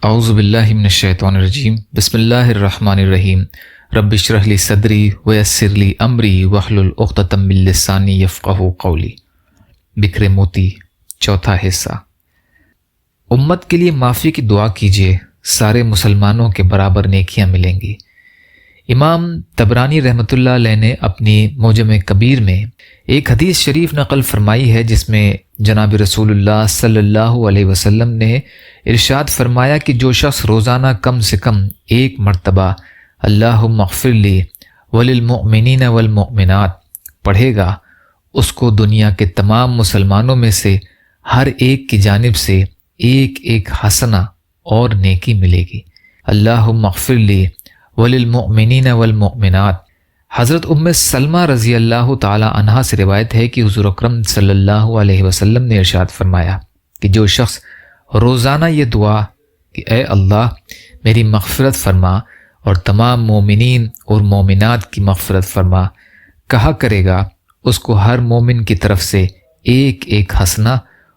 اعوذ باللہ من الشیطان الرجیم بسم اللہ الرحمن الرحیم رب اشرح لی صدری ویسر لی امری واحلل عقدۃ من لسانی یفقہوا قولی۔ بکھرے موتی، چوتھا حصہ۔ امت کے لیے معافی کی دعا کیجیے، سارے مسلمانوں کے برابر نیکیاں ملیں گی۔ امام طبرانی رحمۃ اللہ علیہ نے اپنی معجم کبیر میں ایک حدیث شریف نقل فرمائی ہے جس میں جناب رسول اللہ صلی اللہ علیہ وسلم نے ارشاد فرمایا کہ جو شخص روزانہ کم سے کم ایک مرتبہ اللہم اغفر لی وللمؤمنین والمؤمنات پڑھے گا، اس کو دنیا کے تمام مسلمانوں میں سے ہر ایک کی جانب سے ایک ایک حسنہ اور نیکی ملے گی۔ اللہم اغفر لی وللمؤمنین والمؤمنات۔ حضرت ام سلمہ رضی اللہ تعالی عنہا سے روایت ہے کہ حضور اکرم صلی اللہ علیہ وسلم نے ارشاد فرمایا کہ جو شخص روزانہ یہ دعا کہ اے اللہ میری مغفرت فرما اور تمام مومنین اور مومنات کی مغفرت فرما کہا کرے گا، اس کو ہر مومن کی طرف سے ایک ایک حسنہ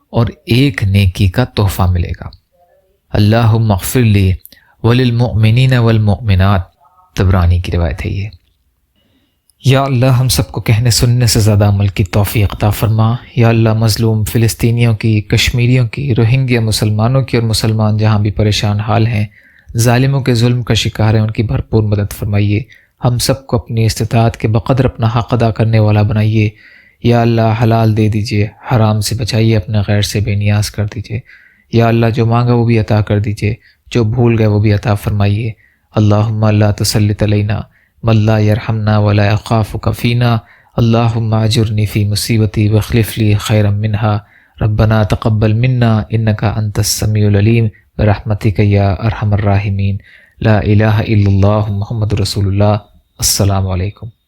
اور ایک نیکی کا تحفہ ملے گا۔ اللہم اغفر لی وللمؤمنین والمؤمنات، طبرانی کی روایت ہے یہ۔ یا اللہ ہم سب کو کہنے سننے سے زیادہ عمل کی توفیق عطا فرما۔ یا اللہ مظلوم فلسطینیوں کی، کشمیریوں کی، روہنگیا مسلمانوں کی اور مسلمان جہاں بھی پریشان حال ہیں، ظالموں کے ظلم کا شکار ہیں، ان کی بھرپور مدد فرمائیے۔ ہم سب کو اپنی استطاعت کے بقدر اپنا حق ادا کرنے والا بنائیے۔ یا اللہ حلال دے دیجیے، حرام سے بچائیے، اپنے غیر سے بے نیاز کر دیجیے۔ یا اللہ جو مانگا وہ بھی عطا کر دیجیے، جو بھول گئے وہ بھی عطا فرمائیے۔ اللہم لا تسلط علینا من لا یرحمنا ولا یخافک فینا، اللہم اجرنی فی مصیبتی واخلف لی خیرا منہا، ربنا تقبل منا انک انت السمیع العلیم برحمتک یا ارحم الراحمین، لا الہ الا اللہ محمد رسول اللہ۔ السلام علیکم۔